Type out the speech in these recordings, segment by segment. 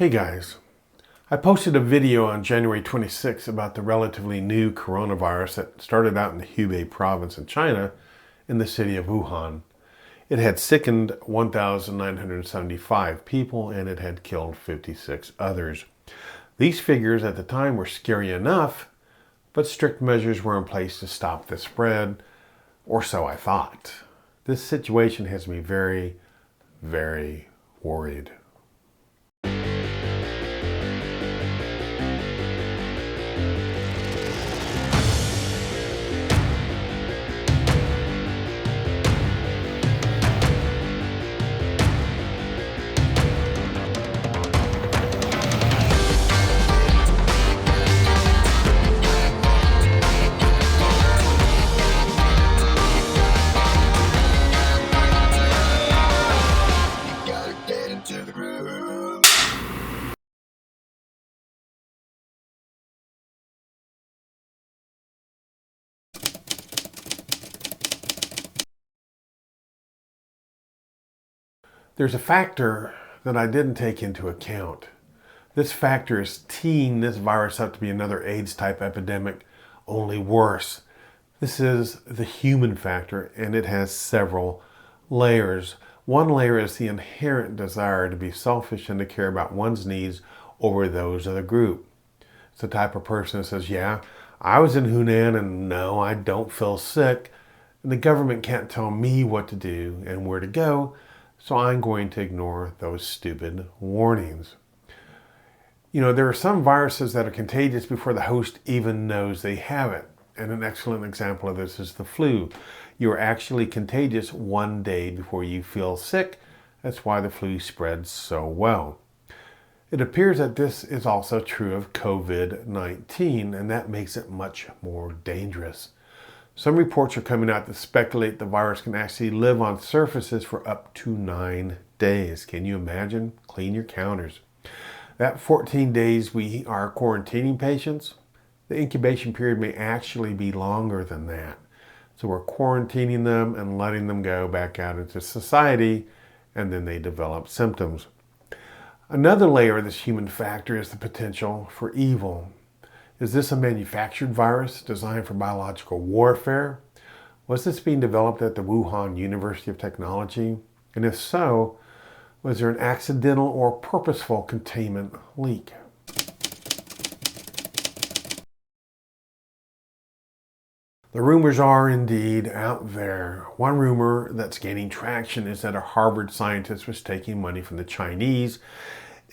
Hey guys, I posted a video on January 26 about the relatively new coronavirus that started out in the Hubei province in China in the city of Wuhan. It had sickened 1,975 people and it had killed 56 others. These figures at the time were scary enough, but strict measures were in place to stop the spread, or so I thought. This situation has me very, very worried. There's a factor that I didn't take into account. This factor is teeing this virus up to be another AIDS-type epidemic, only worse. This is the human factor, and it has several layers. One layer is the inherent desire to be selfish and to care about one's needs over those of the group. It's the type of person that says, yeah, I was in Hunan and no, I don't feel sick, and the government can't tell me what to do and where to go, so I'm going to ignore those stupid warnings. You know, there are some viruses that are contagious before the host even knows they have it. And an excellent example of this is the flu. You're actually contagious one day before you feel sick. That's why the flu spreads so well. It appears that this is also true of COVID-19, and that makes it much more dangerous. Some reports are coming out that speculate the virus can actually live on surfaces for up to 9 days. Can you imagine? Clean your counters. That 14 days we are quarantining patients, the incubation period may actually be longer than that. So we're quarantining them and letting them go back out into society, and then they develop symptoms. Another layer of this human factor is the potential for evil. Is this a manufactured virus designed for biological warfare? Was this being developed at the Wuhan University of Technology? And if so, was there an accidental or purposeful containment leak? The rumors are indeed out there. One rumor that's gaining traction is that a Harvard scientist was taking money from the Chinese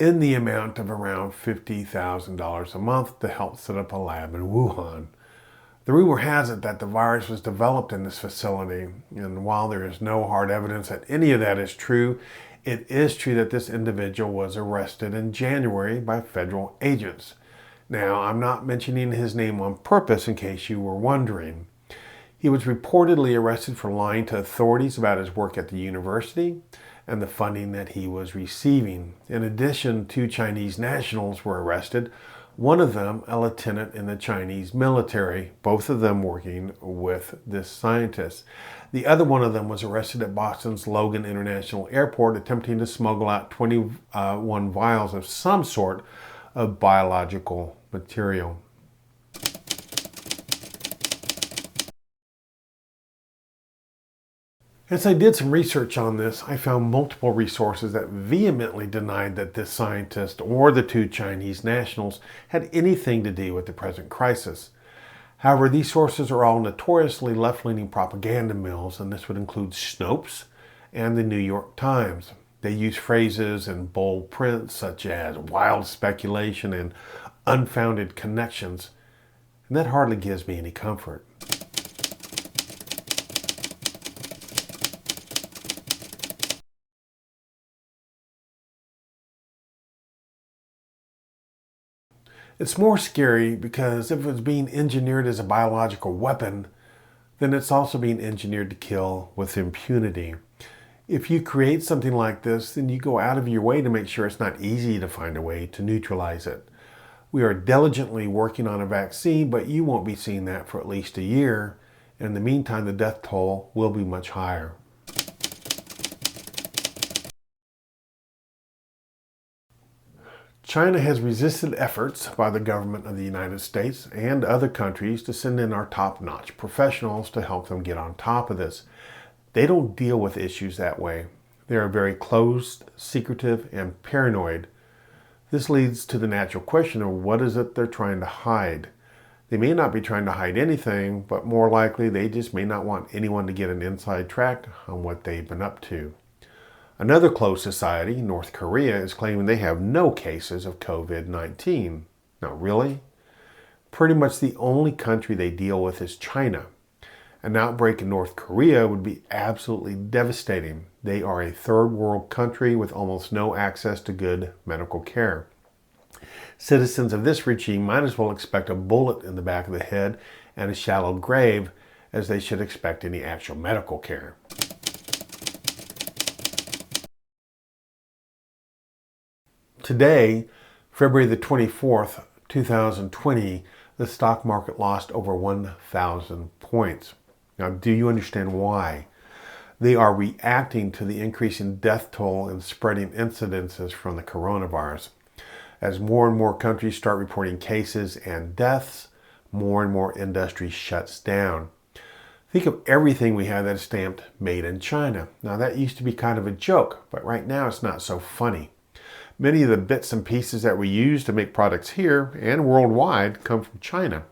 in the amount of around $50,000 a month to help set up a lab in Wuhan. The rumor has it that the virus was developed in this facility, and while there is no hard evidence that any of that is true, it is true that this individual was arrested in January by federal agents. Now, I'm not mentioning his name on purpose in case you were wondering. He was reportedly arrested for lying to authorities about his work at the university and the funding that he was receiving. In addition, 2 Chinese nationals were arrested, one of them a lieutenant in the Chinese military, both of them working with this scientist. The other one of them was arrested at Boston's Logan International Airport attempting to smuggle out 21 vials of some sort of biological material. As I did some research on this, I found multiple resources that vehemently denied that this scientist or the 2 Chinese nationals had anything to do with the present crisis. However, these sources are all notoriously left-leaning propaganda mills, and this would include Snopes and the New York Times. They use phrases in bold print such as wild speculation and unfounded connections, and that hardly gives me any comfort. It's more scary because if it's being engineered as a biological weapon, then it's also being engineered to kill with impunity. If you create something like this, then you go out of your way to make sure it's not easy to find a way to neutralize it. We are diligently working on a vaccine, but you won't be seeing that for at least a year. In the meantime, the death toll will be much higher. China has resisted efforts by the government of the United States and other countries to send in our top-notch professionals to help them get on top of this. They don't deal with issues that way. They are very closed, secretive, and paranoid. This leads to the natural question of what is it they're trying to hide? They may not be trying to hide anything, but more likely they just may not want anyone to get an inside track on what they've been up to. Another closed society, North Korea, is claiming they have no cases of COVID-19. Now, really? Pretty much the only country they deal with is China. An outbreak in North Korea would be absolutely devastating. They are a third world country with almost no access to good medical care. Citizens of this regime might as well expect a bullet in the back of the head and a shallow grave as they should expect any actual medical care. Today, February the 24th, 2020, the stock market lost over 1,000 points. Now, do you understand why? They are reacting to the increase in death toll and spreading incidences from the coronavirus. As more and more countries start reporting cases and deaths, more and more industry shuts down. Think of everything we have that is stamped made in China. Now, that used to be kind of a joke, but right now it's not so funny. Many of the bits and pieces that we use to make products here and worldwide come from China.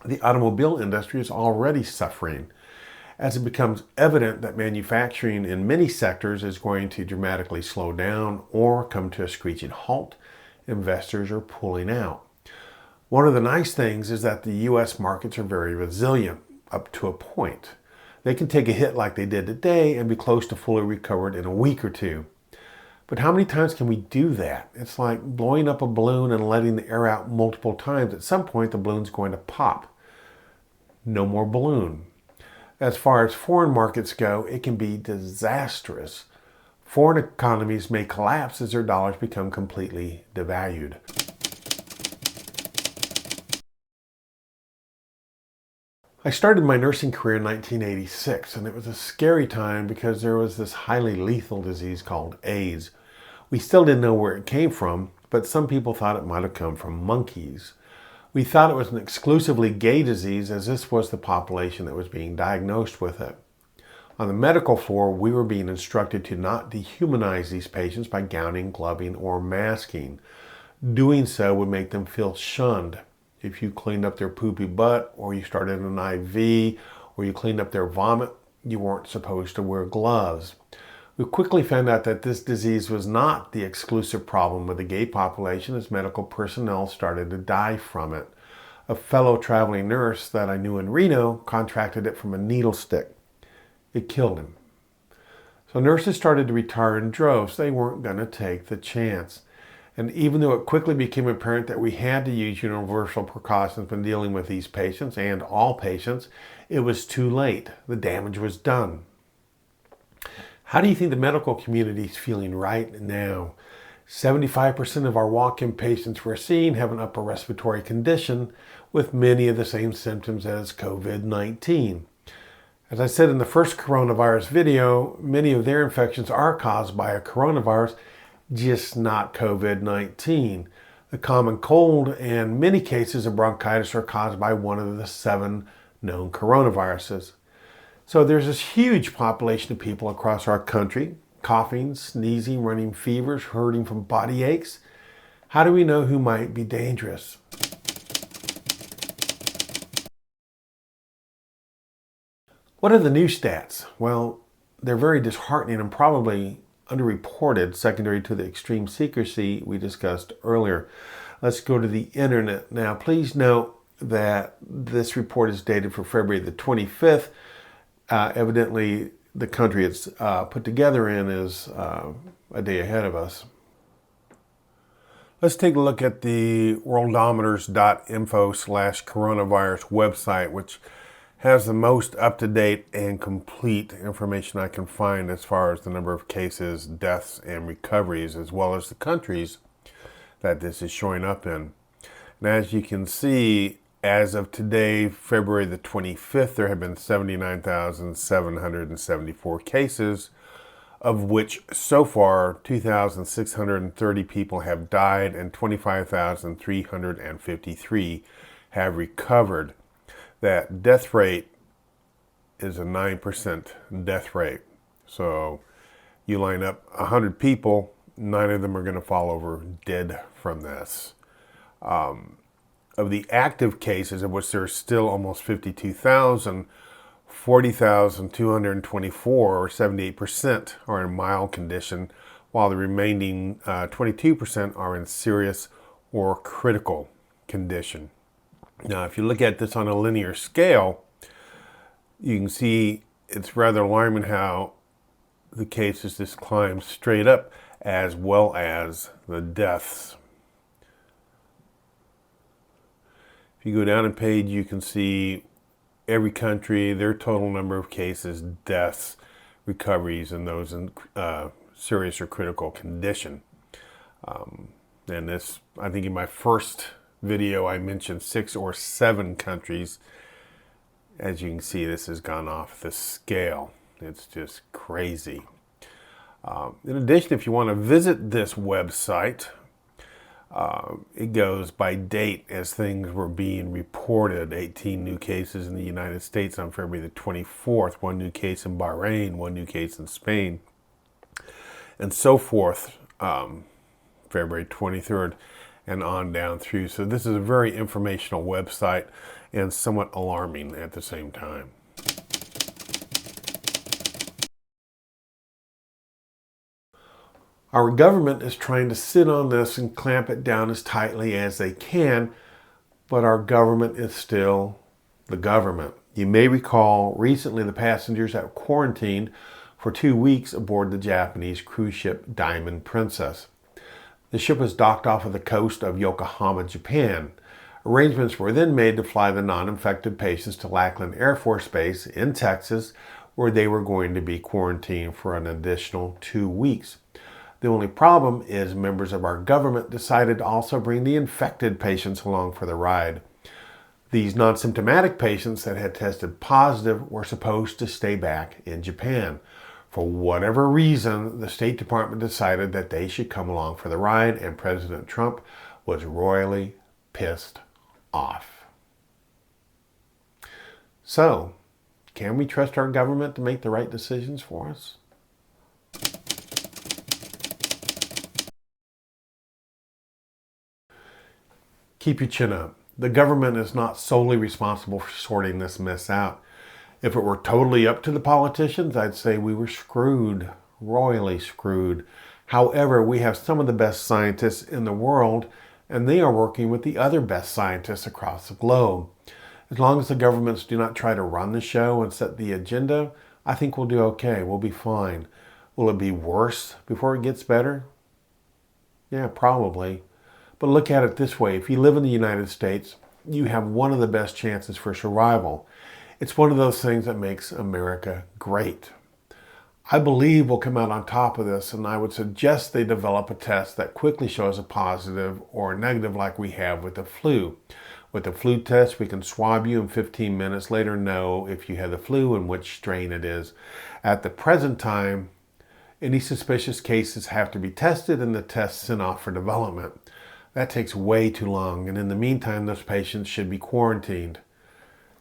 The automobile industry is already suffering. As it becomes evident that manufacturing in many sectors is going to dramatically slow down or come to a screeching halt, investors are pulling out. One of the nice things is that the U.S. markets are very resilient up to a point. They can take a hit like they did today and be close to fully recovered in a week or two. But how many times can we do that? It's like blowing up a balloon and letting the air out multiple times. At some point, the balloon's going to pop. No more balloon. As far as foreign markets go, it can be disastrous. Foreign economies may collapse as their dollars become completely devalued. I started my nursing career in 1986, and it was a scary time because there was this highly lethal disease called AIDS. We still didn't know where it came from, but some people thought it might have come from monkeys. We thought it was an exclusively gay disease as this was the population that was being diagnosed with it. On the medical floor, we were being instructed to not dehumanize these patients by gowning, gloving, or masking. Doing so would make them feel shunned. If you cleaned up their poopy butt, or you started an IV, or you cleaned up their vomit, you weren't supposed to wear gloves. We quickly found out that this disease was not the exclusive problem with the gay population as medical personnel started to die from it. A fellow traveling nurse that I knew in Reno contracted it from a needle stick. It killed him. So nurses started to retire in droves. They weren't going to take the chance. And even though it quickly became apparent that we had to use universal precautions when dealing with these patients and all patients, it was too late. The damage was done. How do you think the medical community is feeling right now? 75% of our walk-in patients we're seeing have an upper respiratory condition with many of the same symptoms as COVID-19. As I said in the first coronavirus video, many of their infections are caused by a coronavirus, just not COVID-19. The common cold and many cases of bronchitis are caused by one of the 7 known coronaviruses. So there's this huge population of people across our country, coughing, sneezing, running fevers, hurting from body aches. How do we know who might be dangerous? What are the new stats? Well, they're very disheartening and probably underreported, secondary to the extreme secrecy we discussed earlier. Let's go to the internet. Now, please note that this report is dated for February the 25th. Evidently, the country it's put together in is a day ahead of us. Let's take a look at the worldometers.info/coronavirus website, which has the most up-to-date and complete information I can find as far as the number of cases, deaths, and recoveries, as well as the countries that this is showing up in. And as you can see, as of today, February the 25th, there have been 79,774 cases of which so far 2,630 people have died and 25,353 have recovered. That death rate is a 9% death rate. So you line up 100 people, 9 of them are going to fall over dead from this. Of the active cases, of which there are still almost 52,000, 40,224, or 78%, are in mild condition, while the remaining 22% are in serious or critical condition. Now, if you look at this on a linear scale, you can see it's rather alarming how the cases just climb straight up, as well as the deaths. If you go down a page, you can see every country, their total number of cases, deaths, recoveries, and those in serious or critical condition. And this, I think in my first video, I mentioned 6 or 7 countries. As you can see, this has gone off the scale. It's just crazy. In addition, if you want to visit this website, it goes by date as things were being reported. 18 new cases in the United States on February the 24th, 1 new case in Bahrain, 1 new case in Spain, and so forth, February 23rd and on down through. So this is a very informational website and somewhat alarming at the same time. Our government is trying to sit on this and clamp it down as tightly as they can, but our government is still the government. You may recall recently the passengers that were quarantined for 2 weeks aboard the Japanese cruise ship Diamond Princess. The ship was docked off of the coast of Yokohama, Japan. Arrangements were then made to fly the non-infected patients to Lackland Air Force Base in Texas, where they were going to be quarantined for an additional 2 weeks. The only problem is members of our government decided to also bring the infected patients along for the ride. These non-symptomatic patients that had tested positive were supposed to stay back in Japan. For whatever reason, the State Department decided that they should come along for the ride, and President Trump was royally pissed off. So, can we trust our government to make the right decisions for us? Keep your chin up. The government is not solely responsible for sorting this mess out. If it were totally up to the politicians, I'd say we were screwed, royally screwed. However, we have some of the best scientists in the world, and they are working with the other best scientists across the globe. As long as the governments do not try to run the show and set the agenda, I think we'll do okay. We'll be fine. Will it be worse before it gets better? Yeah, probably. But look at it this way. If you live in the United States, you have one of the best chances for survival. It's one of those things that makes America great. I believe we'll come out on top of this, and I would suggest they develop a test that quickly shows a positive or a negative like we have with the flu. With the flu test, we can swab you and 15 minutes later know if you have the flu and which strain it is. At the present time, any suspicious cases have to be tested and the test sent off for development. That takes way too long, and in the meantime, those patients should be quarantined.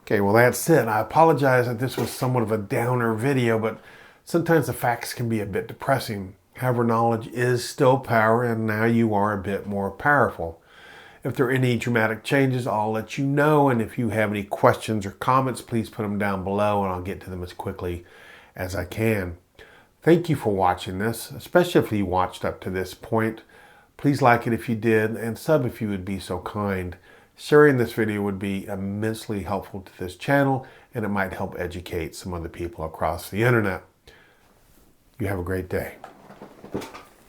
Okay, well that's it. I apologize that this was somewhat of a downer video, but sometimes the facts can be a bit depressing. However, knowledge is still power, and now you are a bit more powerful. If there are any dramatic changes, I'll let you know, and if you have any questions or comments, please put them down below, and I'll get to them as quickly as I can. Thank you for watching this, especially if you watched up to this point. Please like it if you did, and sub if you would be so kind. Sharing this video would be immensely helpful to this channel, and it might help educate some other people across the internet. You have a great day.